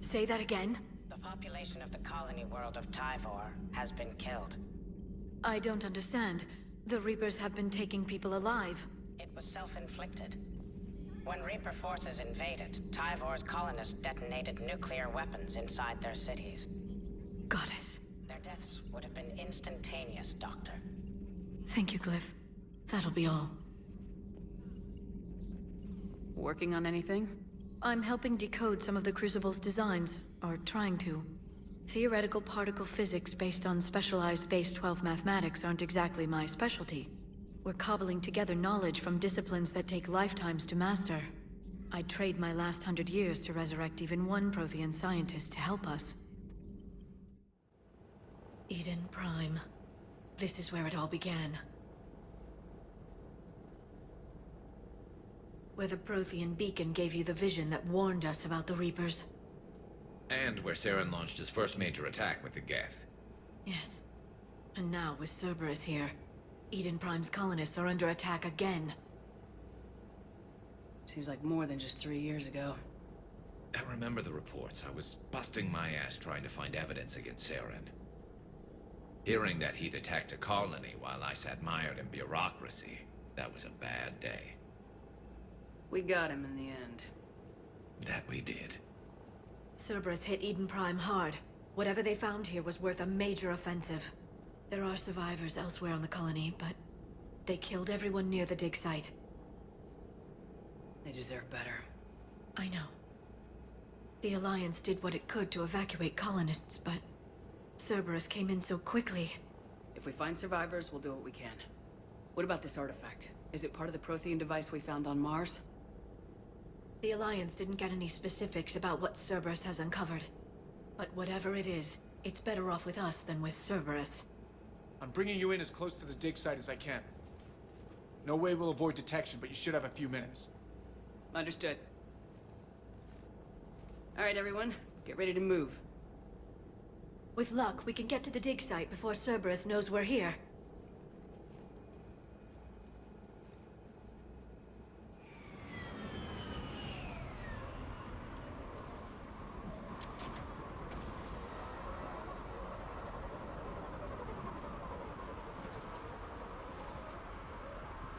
Say that again? The population of the colony world of Tyvor has been killed. I don't understand. The Reapers have been taking people alive. It was self-inflicted. When Reaper forces invaded, Tyvor's colonists detonated nuclear weapons inside their cities. Goddess. Their deaths would have been instantaneous, Doctor. Thank you, Glyph. That'll be all. Working on anything? I'm helping decode some of the Crucible's designs, or trying to. Theoretical particle physics based on specialized Base 12 mathematics aren't exactly my specialty. We're cobbling together knowledge from disciplines that take lifetimes to master. I'd trade my last 100 years to resurrect even one Prothean scientist to help us. Eden Prime. This is where it all began. Where the Prothean beacon gave you the vision that warned us about the Reapers. And where Saren launched his first major attack with the Geth. Yes. And now, with Cerberus here, Eden Prime's colonists are under attack again. Seems like more than just 3 years ago. I remember the reports. I was busting my ass trying to find evidence against Saren. Hearing that he'd attacked a colony while I sat mired in bureaucracy, that was a bad day. We got him in the end. That we did. Cerberus hit Eden Prime hard. Whatever they found here was worth a major offensive. There are survivors elsewhere on the colony, but they killed everyone near the dig site. They deserve better. I know. The Alliance did what it could to evacuate colonists, but Cerberus came in so quickly. If we find survivors, we'll do what we can. What about this artifact? Is it part of the Prothean device we found on Mars? The Alliance didn't get any specifics about what Cerberus has uncovered. But whatever it is, it's better off with us than with Cerberus. I'm bringing you in as close to the dig site as I can. No way we'll avoid detection, but you should have a few minutes. Understood. All right, everyone. Get ready to move. With luck, we can get to the dig site before Cerberus knows we're here.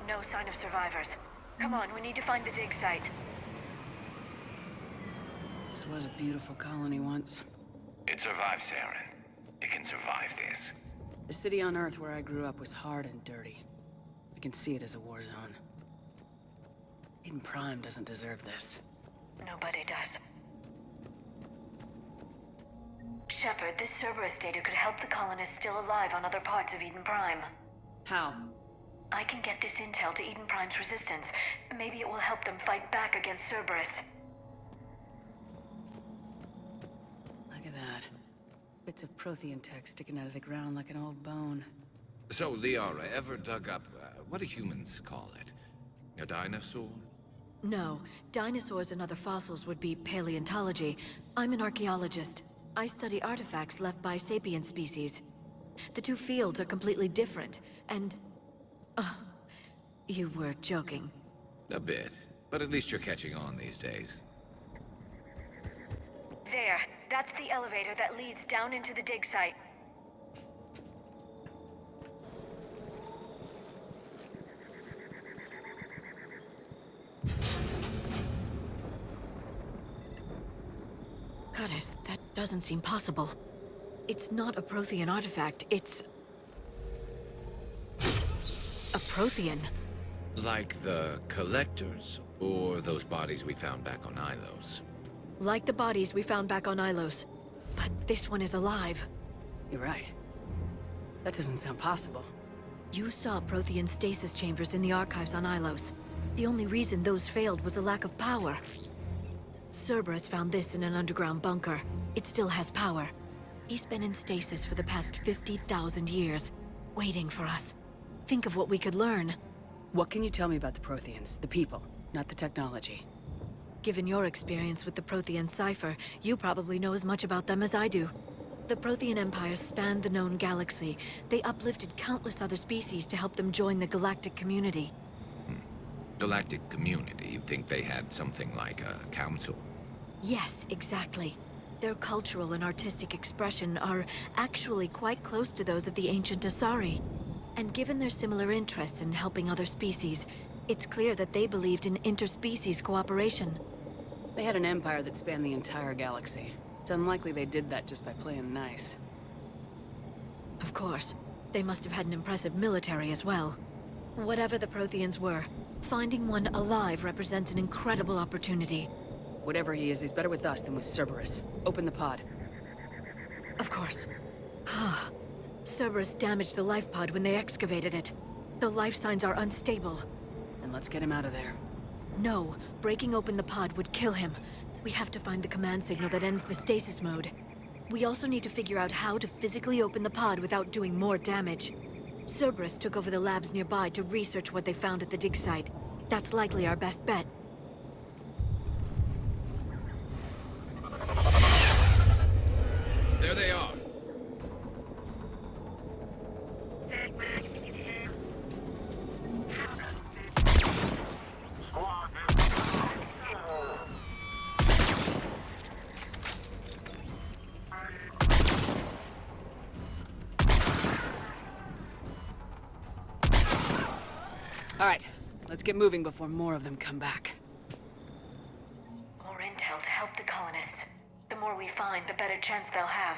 No sign of survivors. Come on, we need to find the dig site. This was a beautiful colony once. It survived, Saren. It can survive this. The city on Earth where I grew up was hard and dirty. I can see it as a war zone. Eden Prime doesn't deserve this. Nobody does. Shepard, this Cerberus data could help the colonists still alive on other parts of Eden Prime. How? I can get this intel to Eden Prime's resistance. Maybe it will help them fight back against Cerberus. Look at that. Bits of Prothean tech sticking out of the ground like an old bone. So, Liara, ever dug up, what do humans call it? A dinosaur? No, dinosaurs and other fossils would be paleontology. I'm an archaeologist. I study artifacts left by sapient species. The two fields are completely different, and... you were joking. A bit. But at least you're catching on these days. There. That's the elevator that leads down into the dig site. Goddess, that doesn't seem possible. It's not a Prothean artifact, it's... a Prothean. Like the Collectors, or those bodies we found back on Ilos? Like the bodies we found back on Ilos. But this one is alive. You're right. That doesn't sound possible. You saw Prothean stasis chambers in the archives on Ilos. The only reason those failed was a lack of power. Cerberus found this in an underground bunker. It still has power. He's been in stasis for the past 50,000 years, waiting for us. Think of what we could learn. What can you tell me about the Protheans, the people, not the technology? Given your experience with the Prothean cipher, you probably know as much about them as I do. The Prothean Empire spanned the known galaxy. They uplifted countless other species to help them join the galactic community. Galactic community? You'd think they had something like a council? Yes, exactly. Their cultural and artistic expression are actually quite close to those of the ancient Asari. And given their similar interests in helping other species, it's clear that they believed in interspecies cooperation. They had an empire that spanned the entire galaxy. It's unlikely they did that just by playing nice. Of course, they must have had an impressive military as well. Whatever the Protheans were, finding one alive represents an incredible opportunity. Whatever he is, he's better with us than with Cerberus. Open the pod. Of course. Cerberus damaged the life pod when they excavated it. The life signs are unstable. And let's get him out of there. No, breaking open the pod would kill him. We have to find the command signal that ends the stasis mode. We also need to figure out how to physically open the pod without doing more damage. Cerberus took over the labs nearby to research what they found at the dig site. That's likely our best bet. There they are. All right, let's get moving before more of them come back. More intel to help the colonists. The more we find, the better chance they'll have.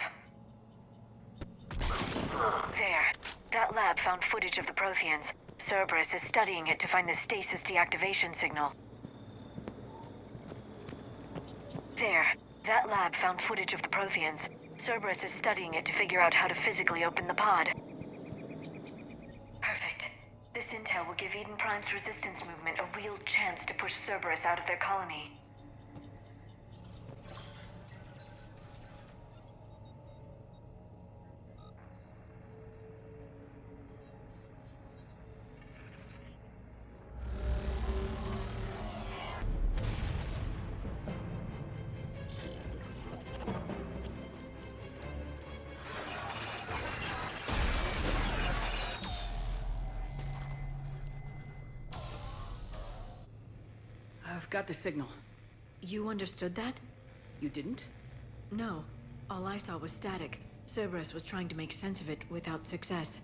There. That lab found footage of the Protheans. Cerberus is studying it to find the stasis deactivation signal. There. That lab found footage of the Protheans. Cerberus is studying it to figure out how to physically open the pod. Perfect. This intel will give Eden Prime's resistance movement a real chance to push Cerberus out of their colony. I've got the signal. You understood that? You didn't? No. All I saw was static. Cerberus was trying to make sense of it without success.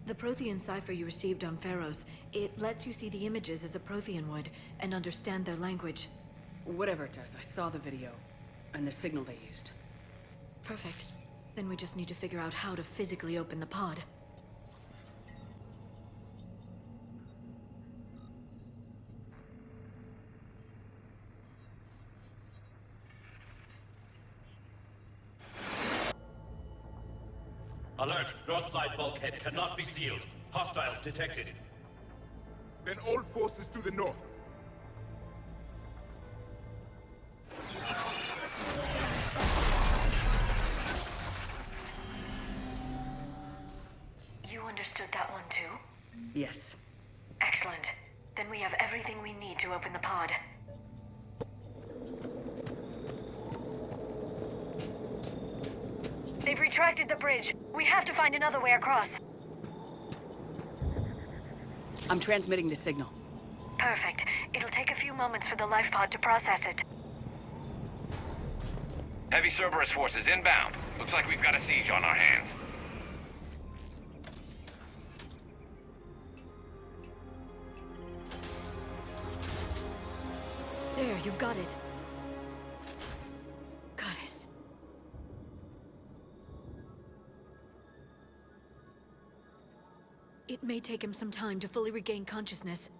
The Prothean cipher you received on Pharaohs, it lets you see the images as a Prothean would, and understand their language. Whatever it does, I saw the video. And the signal they used. Perfect. Then we just need to figure out how to physically open the pod. Alert! North side bulkhead cannot be sealed. Hostiles detected. Then all forces to the north. You understood that one too? Yes. Excellent. Then we have everything we need to open the pod. They've retracted the bridge. We have to find another way across. I'm transmitting the signal. Perfect. It'll take a few moments for the life pod to process it. Heavy Cerberus forces inbound. Looks like we've got a siege on our hands. There, you've got it. Goddess. It may take him some time to fully regain consciousness.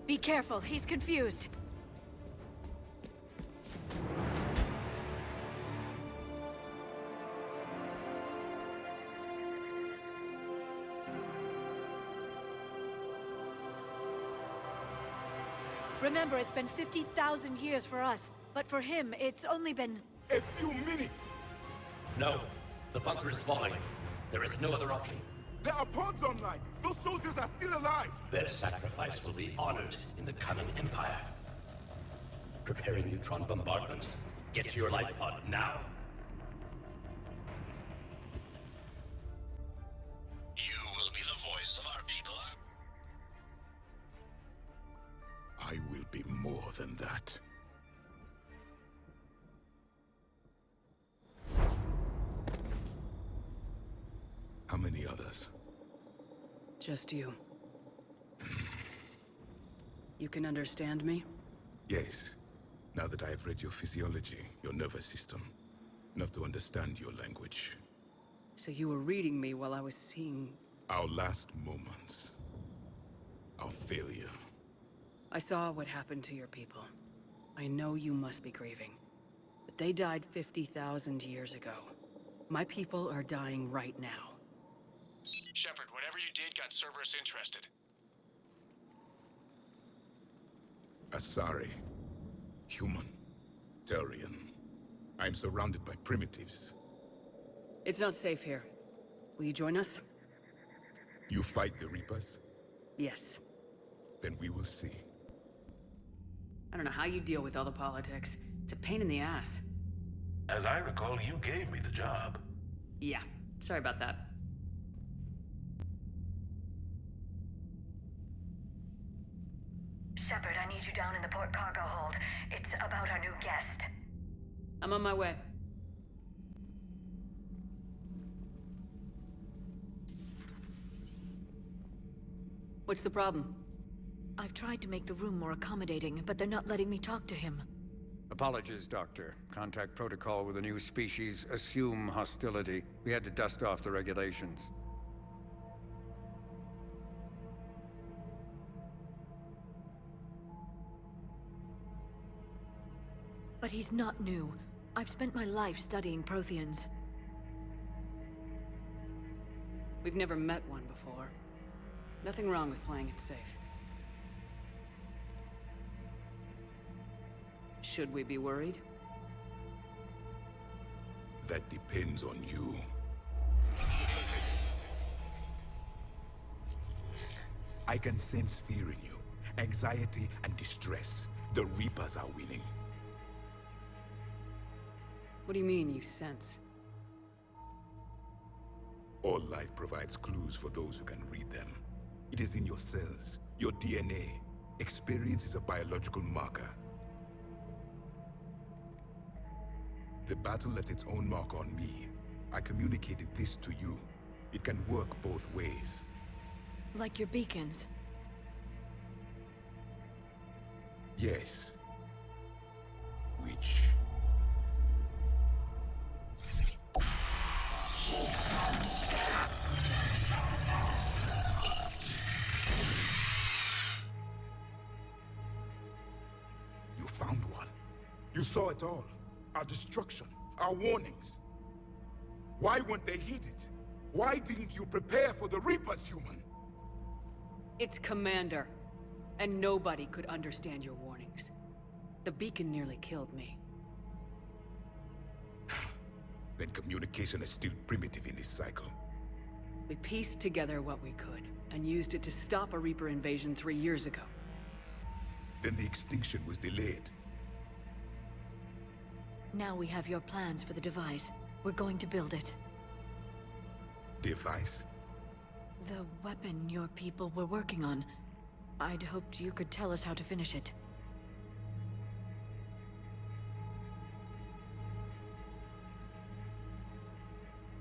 Be careful, he's confused. Remember, it's been 50,000 years for us, but but for him, it's only been... A few minutes! No. The bunker is falling. There is no other option. There are pods online! Those soldiers are still alive! Their sacrifice will be honored in the coming Empire. Preparing neutron bombardment. Get to your life pod now. You will be the voice of our people. I will be more than that. How many others? Just you. You can understand me? Yes. Now that I have read your physiology, your nervous system, enough to understand your language. So you were reading me while I was seeing... Our last moments. Our failure. I saw what happened to your people. I know you must be grieving. But they died 50,000 years ago. My people are dying right now. Shepard, whatever you did got Cerberus interested. Asari. Human. Turian. I'm surrounded by primitives. It's not safe here. Will you join us? You fight the Reapers? Yes. Then we will see. I don't know how you deal with all the politics. It's a pain in the ass. As I recall, you gave me the job. Yeah, sorry about that. Shepard, I need you down in the port cargo hold. It's about our new guest. I'm on my way. What's the problem? I've tried to make the room more accommodating, but they're not letting me talk to him. Apologies, Doctor. Contact protocol with a new species. Assume hostility. We had to dust off the regulations. But he's not new. I've spent my life studying Protheans. We've never met one before. Nothing wrong with playing it safe. Should we be worried? That depends on you. I can sense fear in you. Anxiety and distress. The Reapers are winning. What do you mean, you sense? All life provides clues for those who can read them. It is in your cells, your DNA. Experience is a biological marker. The battle left its own mark on me. I communicated this to you. It can work both ways. Like your beacons. Yes. Which... You found one. You saw it all. Our destruction, our warnings. Why weren't they heeded? Why didn't you prepare for the Reapers, human? It's Commander. And nobody could understand your warnings. The beacon nearly killed me. Then communication is still primitive in this cycle. We pieced together what we could, and used it to stop a Reaper invasion 3 years ago. Then the extinction was delayed. Now we have your plans for the device. We're going to build it. Device? The weapon your people were working on. I'd hoped you could tell us how to finish it.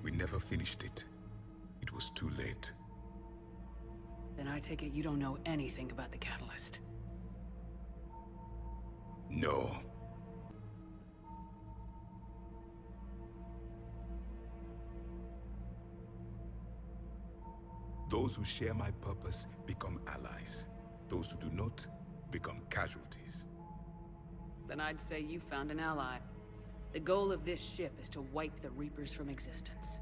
We never finished it. It was too late. Then I take it you don't know anything about the catalyst. No. Those who share my purpose become allies. Those who do not become casualties. Then I'd say you found an ally. The goal of this ship is to wipe the Reapers from existence.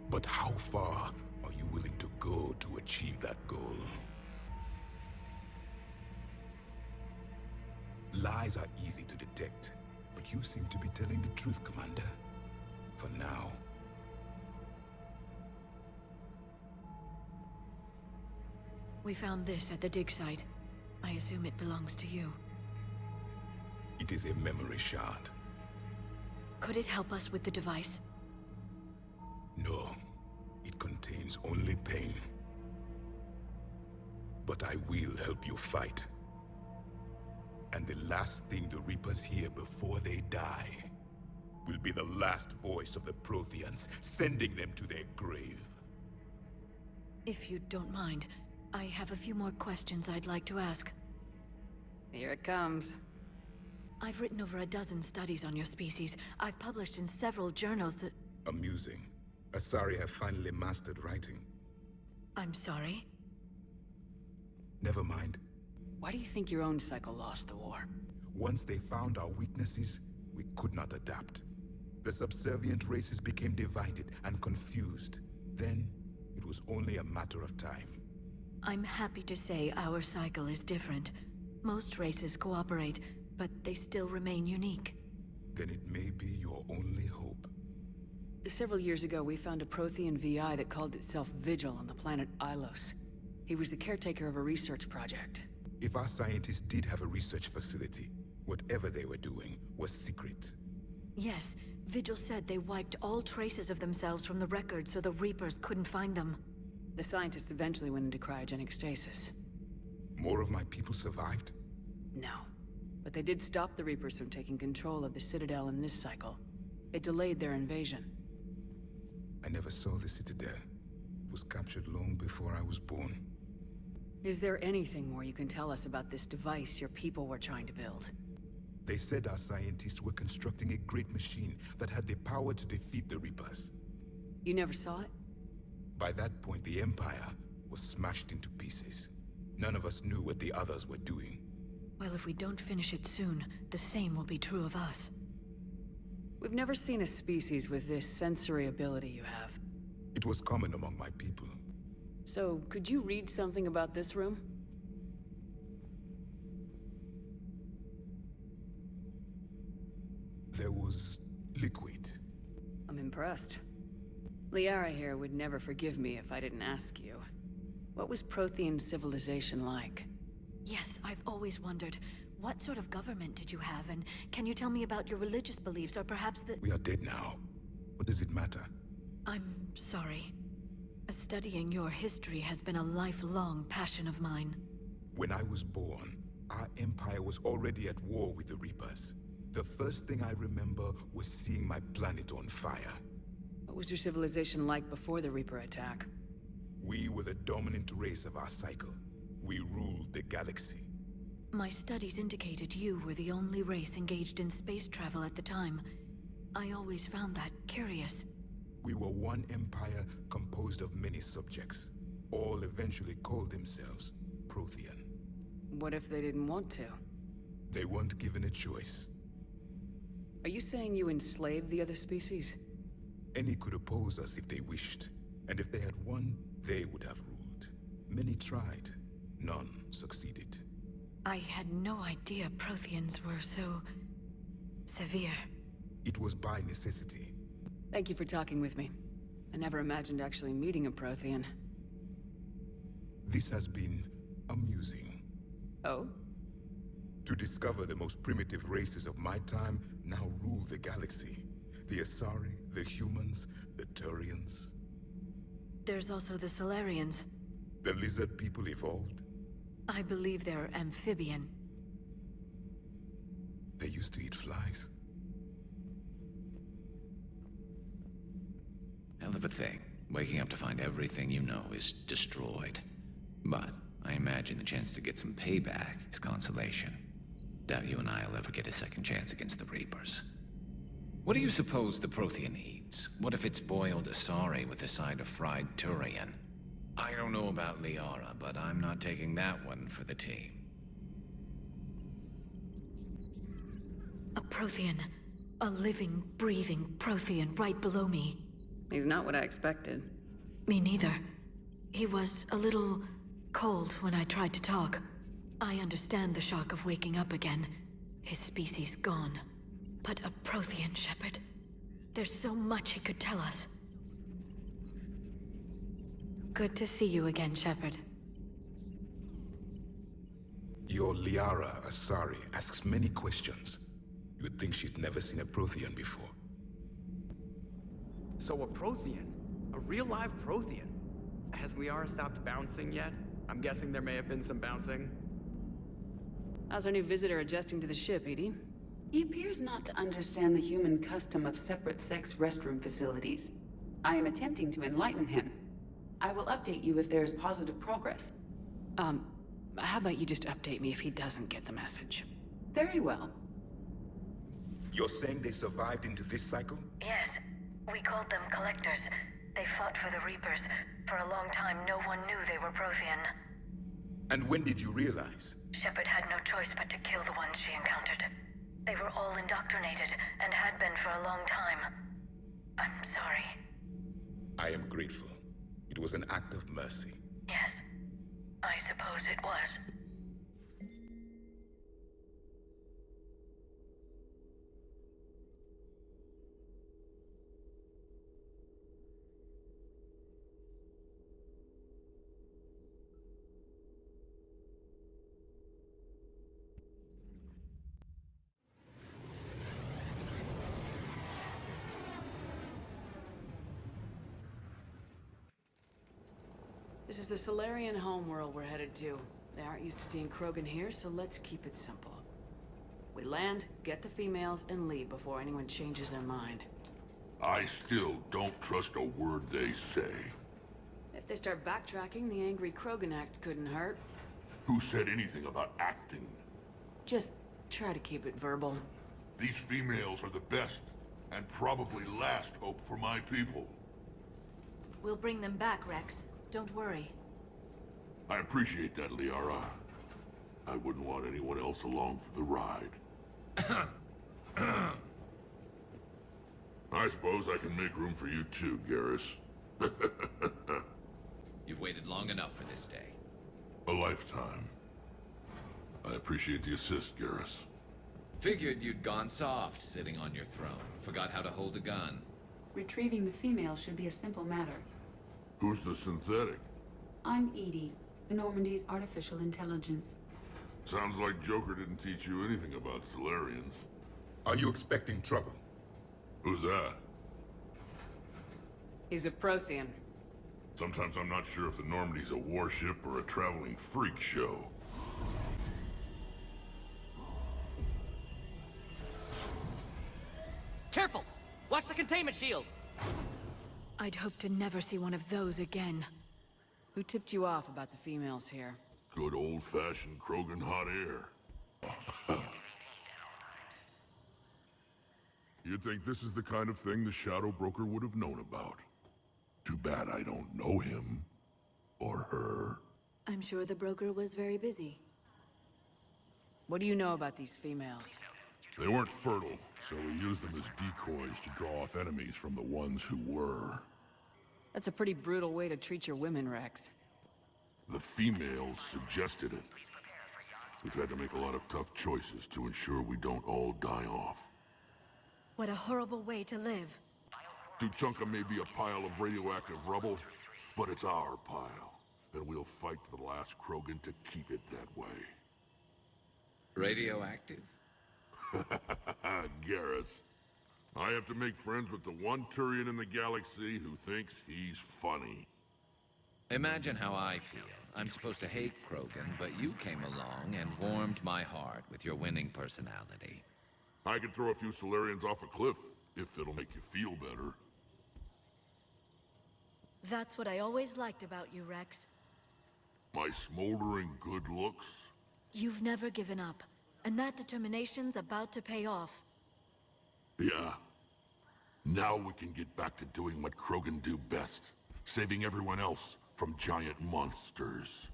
But how far are you willing to go to achieve that goal? Lies are easy to detect, but you seem to be telling the truth, Commander. For now. We found this at the dig site. I assume it belongs to you. It is a memory shard. Could it help us with the device? No, it contains only pain. But I will help you fight. And the last thing the Reapers hear before they die will be the last voice of the Protheans, sending them to their grave. If you don't mind, I have a few more questions I'd like to ask. Here it comes. I've written over a dozen studies on your species. I've published in several journals that... Amusing. Asari have finally mastered writing. I'm sorry? Never mind. Why do you think your own cycle lost the war? Once they found our weaknesses, we could not adapt. The subservient races became divided and confused. Then, it was only a matter of time. I'm happy to say our cycle is different. Most races cooperate, but they still remain unique. Then it may be your only hope. Several years ago, we found a Prothean VI that called itself Vigil on the planet Ilos. He was the caretaker of a research project. If our scientists did have a research facility, whatever they were doing was secret. Yes, Vigil said they wiped all traces of themselves from the records so the Reapers couldn't find them. The scientists eventually went into cryogenic stasis. More of my people survived? No. But they did stop the Reapers from taking control of the Citadel in this cycle. It delayed their invasion. I never saw the Citadel. It was captured long before I was born. Is there anything more you can tell us about this device your people were trying to build? They said our scientists were constructing a great machine that had the power to defeat the Reapers. You never saw it? By that point, the Empire was smashed into pieces. None of us knew what the others were doing. Well, if we don't finish it soon, the same will be true of us. We've never seen a species with this sensory ability you have. It was common among my people. So, could you read something about this room? There was liquid. I'm impressed. Liara here would never forgive me if I didn't ask you. What was Prothean civilization like? Yes, I've always wondered, what sort of government did you have, and can you tell me about your religious beliefs, or perhaps the... We are dead now. What does it matter? I'm sorry. Studying your history has been a lifelong passion of mine. When I was born, our empire was already at war with the Reapers. The first thing I remember was seeing my planet on fire. What was your civilization like before the Reaper attack? We were the dominant race of our cycle. We ruled the galaxy. My studies indicated you were the only race engaged in space travel at the time. I always found that curious. We were one empire composed of many subjects. All eventually called themselves Prothean. What if they didn't want to? They weren't given a choice. Are you saying you enslaved the other species? Any could oppose us if they wished. And if they had won, they would have ruled. Many tried. None succeeded. I had no idea Protheans were so... severe. It was by necessity. Thank you for talking with me. I never imagined actually meeting a Prothean. This has been amusing. Oh? To discover the most primitive races of my time now rule the galaxy. The Asari, the humans, the Turians. There's also the Solarians. The lizard people evolved. I believe they're amphibian. They used to eat flies. Hell of a thing. Waking up to find everything you know is destroyed. But I imagine the chance to get some payback is consolation. Doubt you and I'll ever get a second chance against the Reapers. What do you suppose the Prothean eats? What if it's boiled Asari with a side of fried Turian? I don't know about Liara, but I'm not taking that one for the team. A Prothean. A living, breathing Prothean right below me. He's not what I expected. Me neither. He was a little cold when I tried to talk. I understand the shock of waking up again. His species gone. But a Prothean, Shepard. There's so much he could tell us. Good to see you again, Shepard. Your Liara Asari asks many questions. You would think she'd never seen a Prothean before. So a Prothean? A real live Prothean? Has Liara stopped bouncing yet? I'm guessing there may have been some bouncing. How's our new visitor adjusting to the ship, Edie? He appears not to understand the human custom of separate-sex restroom facilities. I am attempting to enlighten him. I will update you if there is positive progress. How about you just update me if he doesn't get the message? Very well. You're saying they survived into this cycle? Yes. We called them Collectors. They fought for the Reapers. For a long time, no one knew they were Prothean. And when did you realize? Shepard had no choice but to kill the ones she encountered. They were all indoctrinated, and had been for a long time. I'm sorry. I am grateful. It was an act of mercy. Yes, I suppose it was. This is the Solarian homeworld we're headed to. They aren't used to seeing Krogan here, so let's keep it simple. We land, get the females, and leave before anyone changes their mind. I still don't trust a word they say. If they start backtracking, the angry Krogan act couldn't hurt. Who said anything about acting? Just try to keep it verbal. These females are the best, and probably last hope for my people. We'll bring them back, Rex. Don't worry. I appreciate that, Liara. I wouldn't want anyone else along for the ride. I suppose I can make room for you too, Garrus. You've waited long enough for this day. A lifetime. I appreciate the assist, Garrus. Figured you'd gone soft sitting on your throne. Forgot how to hold a gun. Retrieving the female should be a simple matter. Who's the synthetic? I'm Edie, Normandy's artificial intelligence. Sounds like Joker didn't teach you anything about Solarians. Are you expecting trouble? Who's that? He's a Prothean. Sometimes I'm not sure if the Normandy's a warship or a traveling freak show. Careful! Watch the containment shield! I'd hoped to never see one of those again. Who tipped you off about the females here? Good old-fashioned Krogan hot air. You'd think this is the kind of thing the Shadow Broker would have known about. Too bad I don't know him. Or her. I'm sure the broker was very busy. What do you know about these females? They weren't fertile, so we used them as decoys to draw off enemies from the ones who were. That's a pretty brutal way to treat your women, Rex. The females suggested it. We've had to make a lot of tough choices to ensure we don't all die off. What a horrible way to live. Tuchanka may be a pile of radioactive rubble, but it's our pile. And we'll fight to the last Krogan to keep it that way. Radioactive? Garrus. I have to make friends with the one Turian in the galaxy who thinks he's funny. Imagine how I feel. I'm supposed to hate Krogan, but you came along and warmed my heart with your winning personality. I could throw a few Solarians off a cliff, if it'll make you feel better. That's what I always liked about you, Rex. My smoldering good looks? You've never given up, and that determination's about to pay off. Yeah. Now we can get back to doing what Krogan do best. Saving everyone else from giant monsters.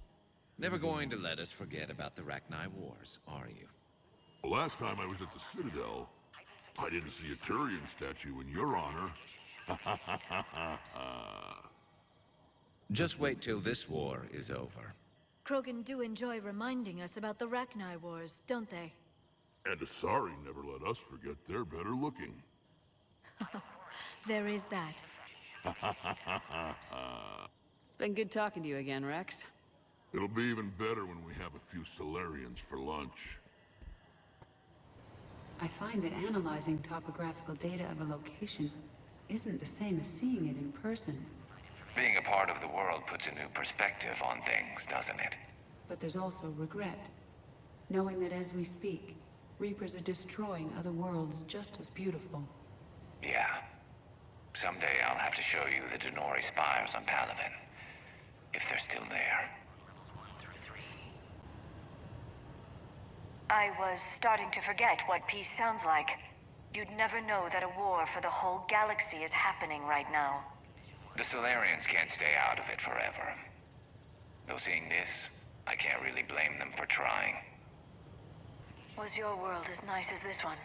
Never going to let us forget about the Rachni Wars, are you? Last time I was at the Citadel, I didn't see a Turian statue in your honor. Just wait till this war is over. Krogan do enjoy reminding us about the Rachni Wars, don't they? And Asari never let us forget they're better looking. There is that. It's been good talking to you again, Rex. It'll be even better when we have a few Solarians for lunch. I find that analyzing topographical data of a location isn't the same as seeing it in person. Being a part of the world puts a new perspective on things, doesn't it? But there's also regret. Knowing that as we speak, Reapers are destroying other worlds just as beautiful. Yeah. Someday I'll have to show you the Denori spires on Palaven. If they're still there. I was starting to forget what peace sounds like. You'd never know that a war for the whole galaxy is happening right now. The Solarians can't stay out of it forever. Though seeing this, I can't really blame them for trying. Was your world as nice as this one?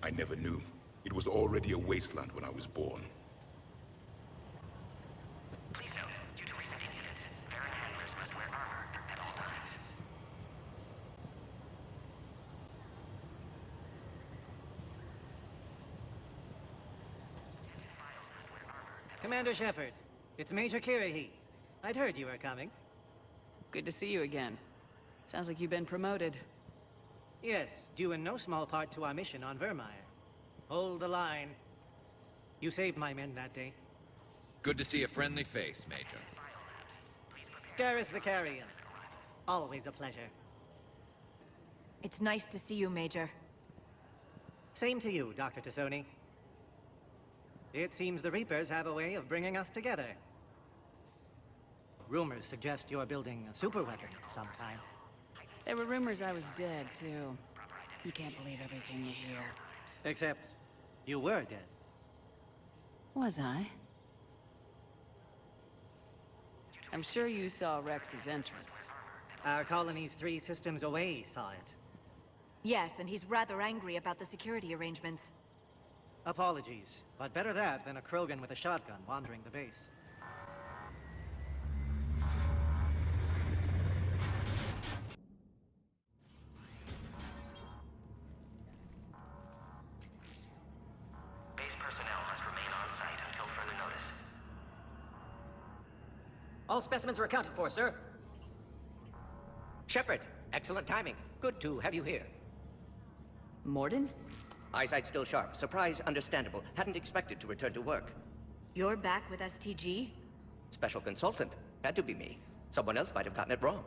I never knew. It was already a wasteland when I was born. Please note, due to recent incidents, Baron handlers must wear armor at all times. Commander Shepard, it's Major Kirrahe. I'd heard you were coming. Good to see you again. Sounds like you've been promoted. Yes, due in no small part to our mission on Vermeer. Hold the line. You saved my men that day. Good to see a friendly face, Major. Garrus Vicarian. Always a pleasure. It's nice to see you, Major. Same to you, Dr. T'Soni. It seems the Reapers have a way of bringing us together. Rumors suggest you're building a superweapon of some kind. There were rumors I was dead, too. You can't believe everything you hear. Except, you were dead. Was I? I'm sure you saw Rex's entrance. Our colony's 3 systems away saw it. Yes, and he's rather angry about the security arrangements. Apologies, but better that than a Krogan with a shotgun wandering the base. Base personnel must remain on site until further notice. All specimens are accounted for, sir. Shepard, excellent timing. Good to have you here. Mordin? Eyesight still sharp. Surprise understandable. Hadn't expected to return to work. You're back with STG? Special consultant. Had to be me. Someone else might have gotten it wrong.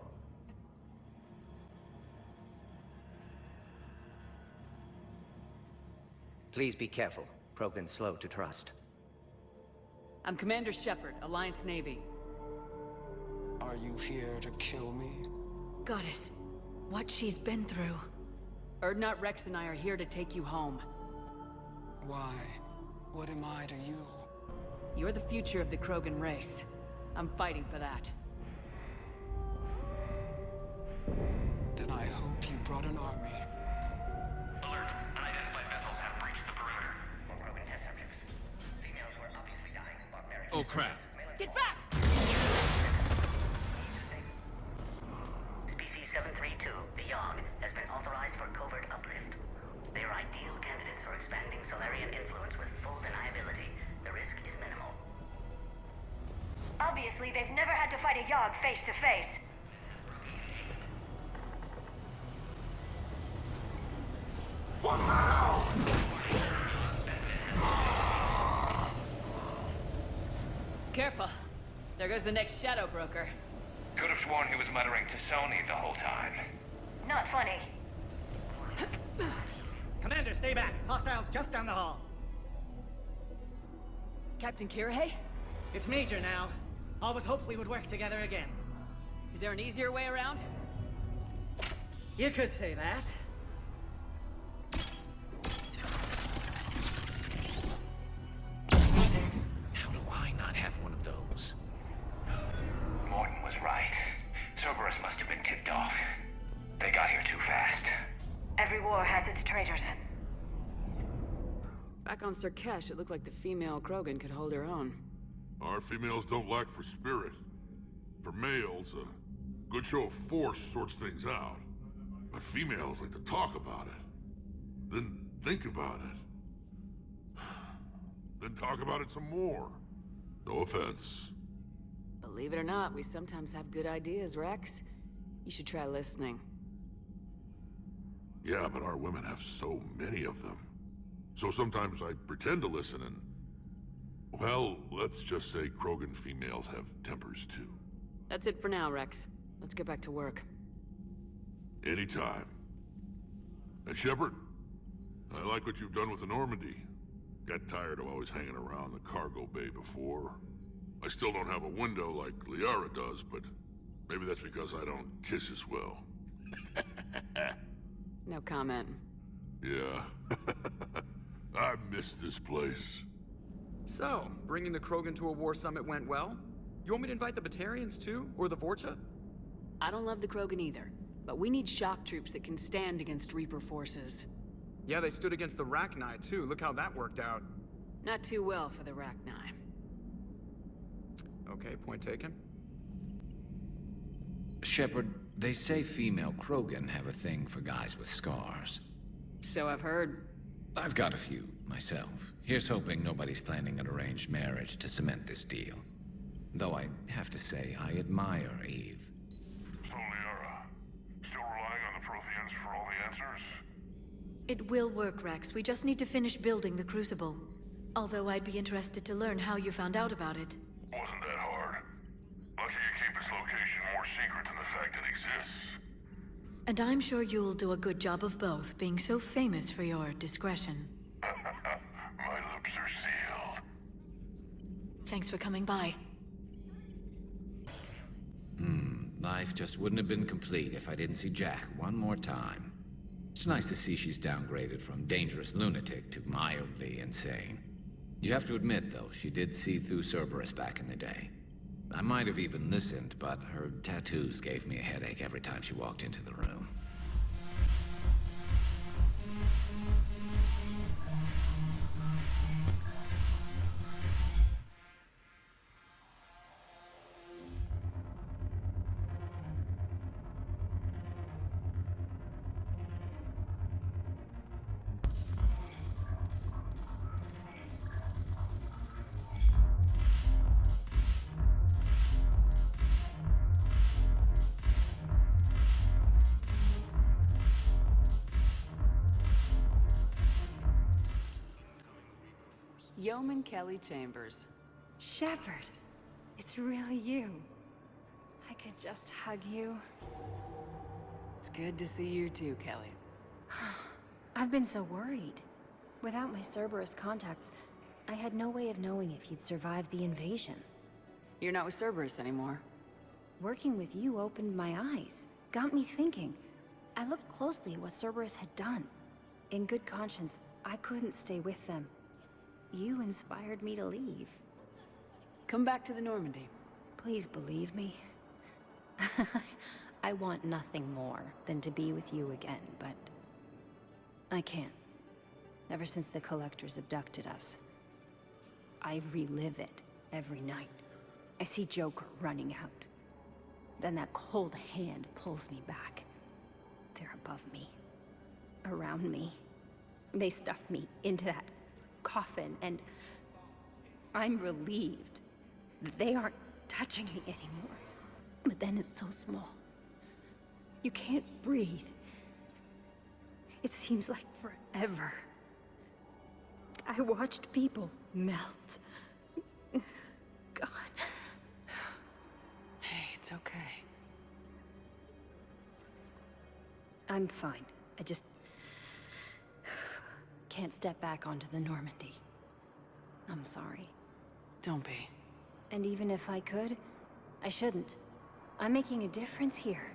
Please be careful. Krogan's slow to trust. I'm Commander Shepard, Alliance Navy. Are you here to kill me? Goddess, what she's been through. Urdnot, Rex, and I are here to take you home. Why? What am I to you? You're the future of the Krogan race. I'm fighting for that. Then I hope you brought an army. Alert. Unidentified vessels have breached the perimeter. More Krogan test subjects. Females were obviously dying of barbaric. Oh crap. Get back! Species 732, the Yogg, has been authorized for covert uplift. They are ideal candidates for expanding Solarian influence with full deniability. The risk is minimal. Obviously, they've never had to fight a Yogg face to face. Careful. There goes the next Shadow Broker. Could have sworn he was muttering to Sony the whole time. Not funny. Commander, stay back. Hostiles just down the hall. Captain Kirrahe? It's Major now. Always hoped we would work together again. Is there an easier way around? You could say that. How do I not have one of those? Morton was right. Cerberus must have been tipped off. They got here too fast. Every war has its traitors. Back on Surkesh, it looked like the female Krogan could hold her own. Our females don't lack for spirit. For males, a good show of force sorts things out. But females like to talk about it. Then think about it. Then talk about it some more. No offense. Believe it or not, we sometimes have good ideas, Rex. You should try listening. Yeah, but our women have so many of them. So sometimes I pretend to listen and... Well, let's just say Krogan females have tempers too. That's it for now, Rex. Let's get back to work. Anytime. And Shepard, I like what you've done with the Normandy. Got tired of always hanging around the cargo bay before. I still don't have a window like Liara does, but maybe that's because I don't kiss as well. No comment. Yeah. I miss this place. So, bringing the Krogan to a war summit went well? You want me to invite the Batarians too? Or the Vorcha? I don't love the Krogan either, but we need shock troops that can stand against Reaper forces. Yeah, they stood against the Rachni too. Look how that worked out. Not too well for the Rachni. Okay, point taken. Shepard, they say female Krogan have a thing for guys with scars. So I've heard. I've got a few, myself. Here's hoping nobody's planning an arranged marriage to cement this deal. Though I have to say, I admire Eve. So, Liara, still relying on the Protheans for all the answers? It will work, Rex. We just need to finish building the Crucible. Although I'd be interested to learn how you found out about it. Wasn't that hard. Lucky you keep its location more secret than the fact it exists. And I'm sure you'll do a good job of both, being so famous for your discretion. My lips are sealed. Thanks for coming by. Life just wouldn't have been complete if I didn't see Jack one more time. It's nice to see she's downgraded from dangerous lunatic to mildly insane. You have to admit, though, she did see through Cerberus back in the day. I might have even listened, but her tattoos gave me a headache every time she walked into the room. Yeoman Kelly Chambers. Shepard, it's really you. I could just hug you. It's good to see you too, Kelly. I've been so worried. Without my Cerberus contacts, I had no way of knowing if you'd survived the invasion. You're not with Cerberus anymore. Working with you opened my eyes, got me thinking. I looked closely at what Cerberus had done. In good conscience, I couldn't stay with them. You inspired me to leave. Come back to the Normandy. Please believe me. I want nothing more than to be with you again, but I can't. Ever since the Collectors abducted us, I relive it every night. I see Joker running out. Then that cold hand pulls me back. They're above me, around me. They stuff me into that coffin, and I'm relieved that they aren't touching me anymore. But then it's so small. You can't breathe. It seems like forever. I watched people melt. God. Hey, it's okay. I'm fine. I just can't step back onto the Normandy. I'm sorry. Don't be. And even if I could, I shouldn't. I'm making a difference here.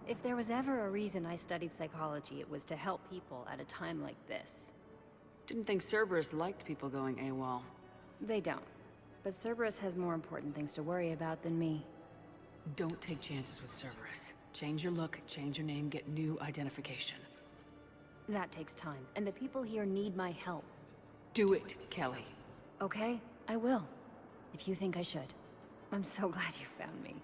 If there was ever a reason I studied psychology, it was to help people at a time like this. Didn't think Cerberus liked people going AWOL. They don't. But Cerberus has more important things to worry about than me. Don't take chances with Cerberus. Change your look, change your name, get new identification. That takes time, and the people here need my help. Do it, Kelly. Okay, I will. If you think I should. I'm so glad you found me.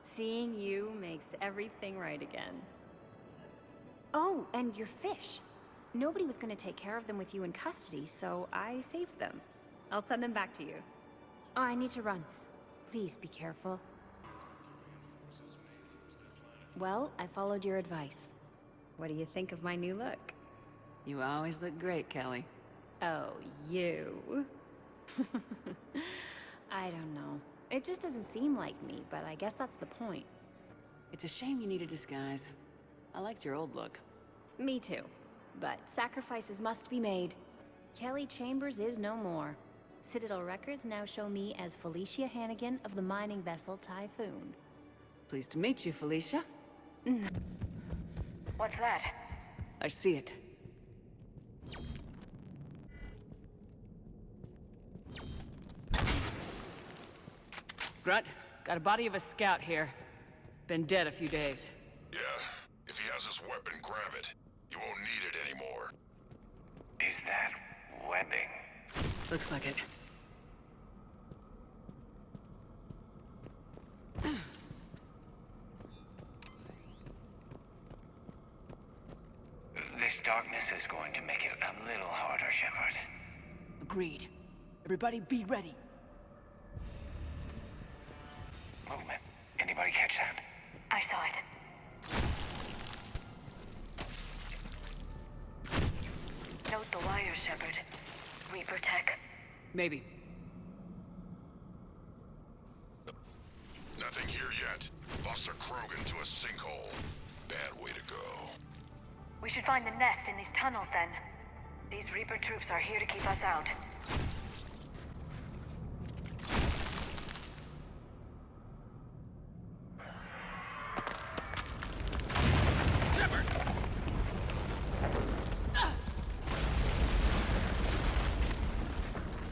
Seeing you makes everything right again. Oh, and your fish. Nobody was going to take care of them with you in custody, so I saved them. I'll send them back to you. Oh, I need to run. Please be careful. Well, I followed your advice. What do you think of my new look? You always look great, Kelly. Oh, you. I don't know. It just doesn't seem like me, but I guess that's the point. It's a shame you need a disguise. I liked your old look. Me too. But sacrifices must be made. Kelly Chambers is no more. Citadel records now show me as Felicia Hannigan of the mining vessel Typhoon. Pleased to meet you, Felicia. What's that? I see it. Grunt, got a body of a scout here. Been dead a few days. Yeah, if he has his weapon, grab it. You won't need it anymore. Is that webbing? Looks like it. This darkness is going to make it a little harder, Shepard. Agreed. Everybody be ready. Movement. Anybody catch that? I saw it. Note the wire, Shepard. Reaper tech. Maybe. Nothing here yet. Lost a Krogan to a sinkhole. Bad way to go. We should find the nest in these tunnels, then. These Reaper troops are here to keep us out. Shepard!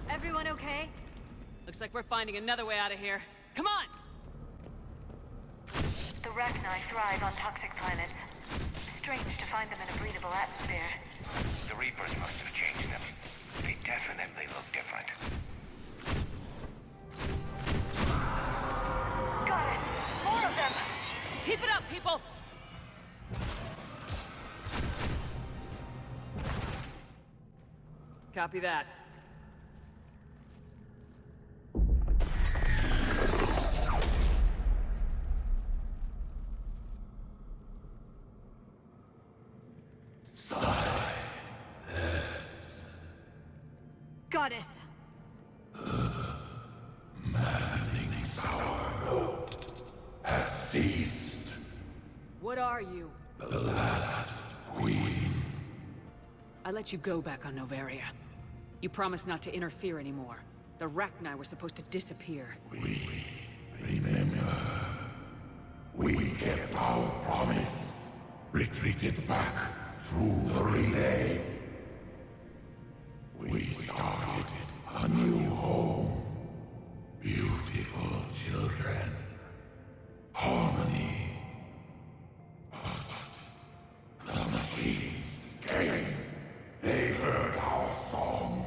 Everyone okay? Looks like we're finding another way out of here. Come on! The Rachni thrive on toxic planets. Strange to find them in a breathable atmosphere. The Reapers must have changed them. They definitely look different. Got it! More of them! Keep it up, people! Copy that. Goddess! Maddening sour note has ceased. What are you? The last queen. I let you go back on Noveria. You promised not to interfere anymore. The Rachni were supposed to disappear. We remember. We kept our promise. Retreated back through the relay. We started a new home. Beautiful children. Harmony. But the machines came. They heard our song.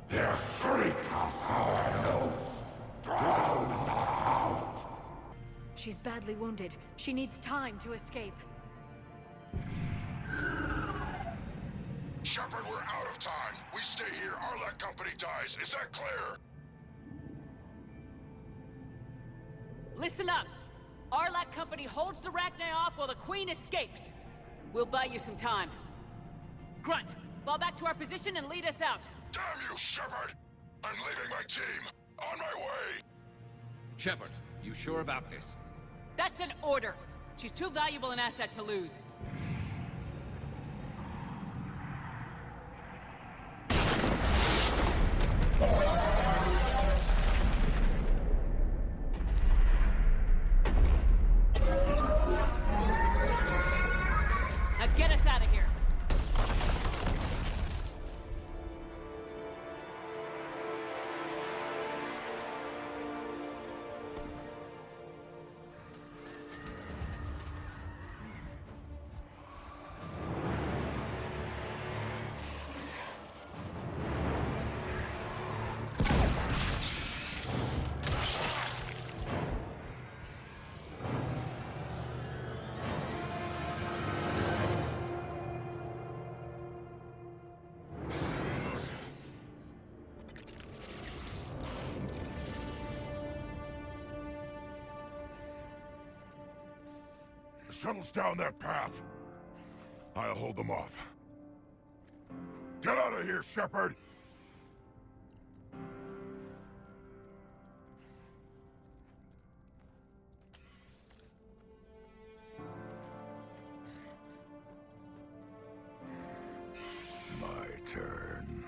Their shriek of sour notes drowned us out. She's badly wounded. She needs time to escape. Shepard, we're out of time. We stay here, Arlec Company dies. Is that clear? Listen up! Arlec Company holds the Rachni off while the Queen escapes. We'll buy you some time. Grunt, fall back to our position and lead us out. Damn you, Shepard! I'm leaving my team. On my way! Shepard, you sure about this? That's an order. She's too valuable an asset to lose. Now get us out of here. The shuttle's down that path. I'll hold them off. Get out of here, Shepard! My turn.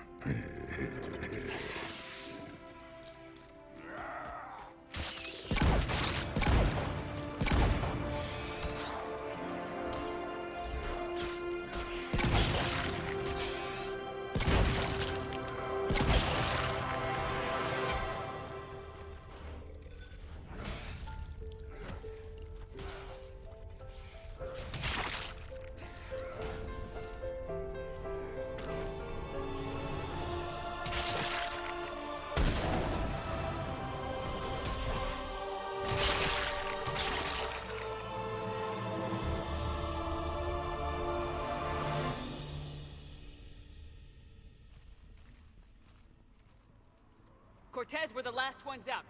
Cortez, we're the last ones out.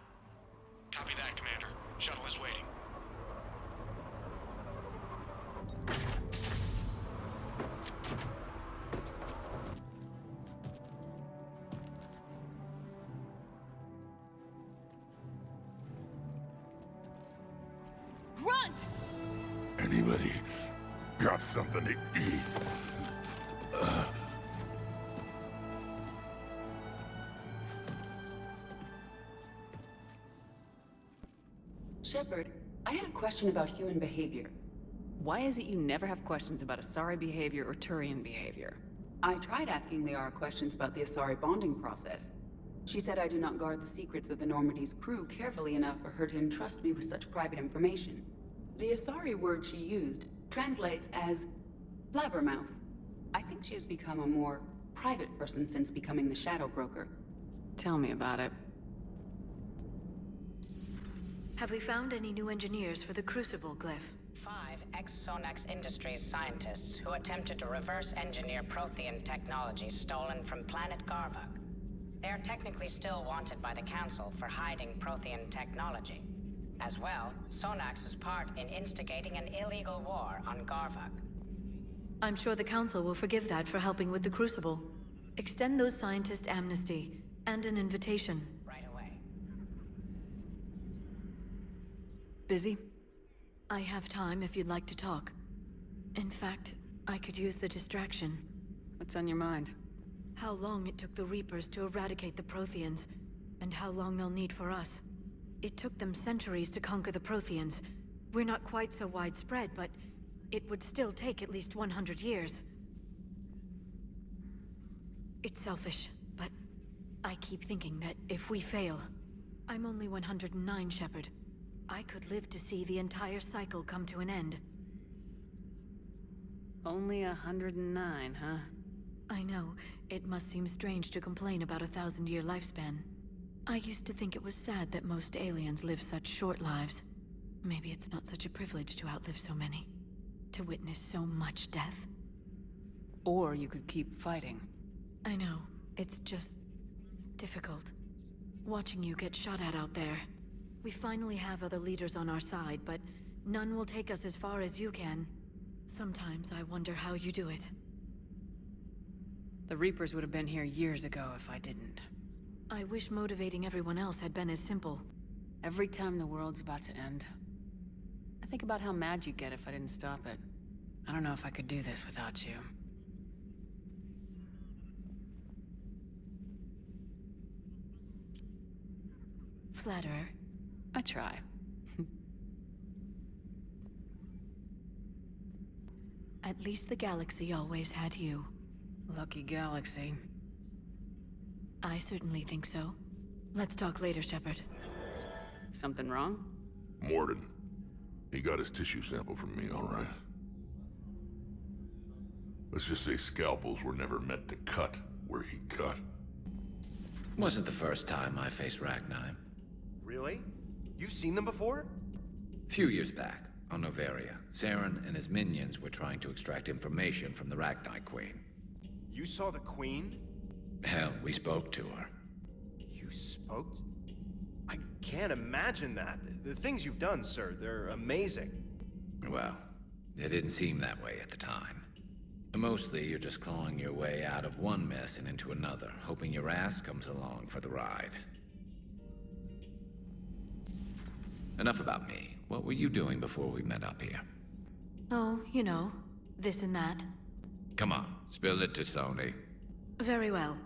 Copy that, Commander. Shuttle is waiting. Grunt! Anybody got something to eat? Shepard, I had a question about human behavior. Why is it you never have questions about Asari behavior or Turian behavior? I tried asking Liara questions about the Asari bonding process. She said I do not guard the secrets of the Normandy's crew carefully enough for her to entrust me with such private information. The Asari word she used translates as blabbermouth. I think she has become a more private person since becoming the Shadow Broker. Tell me about it. Have we found any new engineers for the Crucible glyph? 5 ex-Sonax Industries scientists who attempted to reverse engineer Prothean technology stolen from planet Garvuk. They are technically still wanted by the Council for hiding Prothean technology. As well, Sonax's part in instigating an illegal war on Garvuk. I'm sure the Council will forgive that for helping with the Crucible. Extend those scientists amnesty and an invitation. Right away. Busy? I have time if you'd like to talk. In fact, I could use the distraction. What's on your mind? How long it took the Reapers to eradicate the Protheans, and how long they'll need for us. It took them centuries to conquer the Protheans. We're not quite so widespread, but it would still take at least 100 years. It's selfish, but I keep thinking that if we fail... I'm only 109, Shepard. I could live to see the entire cycle come to an end. Only 109, huh? I know. It must seem strange to complain about a 1,000-year lifespan. I used to think it was sad that most aliens live such short lives. Maybe it's not such a privilege to outlive so many. To witness so much death. Or you could keep fighting. I know. It's just... difficult. Watching you get shot at out there. We finally have other leaders on our side, but none will take us as far as you can. Sometimes I wonder how you do it. The Reapers would have been here years ago if I didn't. I wish motivating everyone else had been as simple. Every time the world's about to end, I think about how mad you'd get if I didn't stop it. I don't know if I could do this without you. Flatterer. I try. At least the galaxy always had you. Lucky galaxy. I certainly think so. Let's talk later, Shepard. Something wrong? Mordin. He got his tissue sample from me, all right. Let's just say scalpels were never meant to cut where he cut. Wasn't the first time I faced Ragnar. Really? You've seen them before? Few years back, on Noveria, Saren and his minions were trying to extract information from the Ragnar Queen. You saw the Queen? Hell, we spoke to her. You spoke? I can't imagine that. The things you've done, sir, they're amazing. Well, It didn't seem that way at the time. Mostly, you're just clawing your way out of one mess and into another, hoping your ass comes along for the ride. Enough about me. What were you doing before we met up here? Oh, you know, this and that. Come on, spill it to Sony. Very well.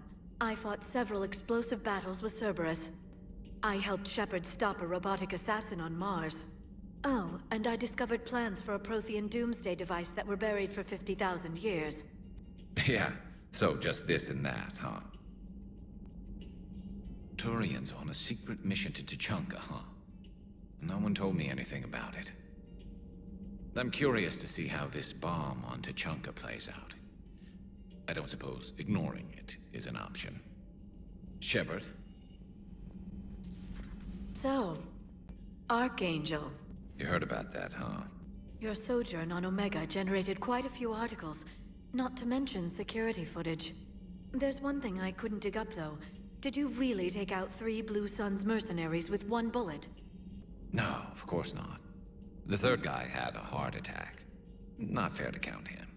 I fought several explosive battles with Cerberus. I helped Shepard stop a robotic assassin on Mars. Oh, and I discovered plans for a Prothean doomsday device that were buried for 50,000 years. Yeah, so just this and that, huh? Turian's on a secret mission to Tuchanka, huh? No one told me anything about it. I'm curious to see how this bomb on Tuchanka plays out. I don't suppose ignoring it is an option. Shepard? So, Archangel. You heard about that, huh? Your sojourn on Omega generated quite a few articles, not to mention security footage. There's one thing I couldn't dig up, though. Did you really take out 3 Blue Suns mercenaries with 1 bullet? No, of course not. The third guy had a heart attack. Not fair to count him.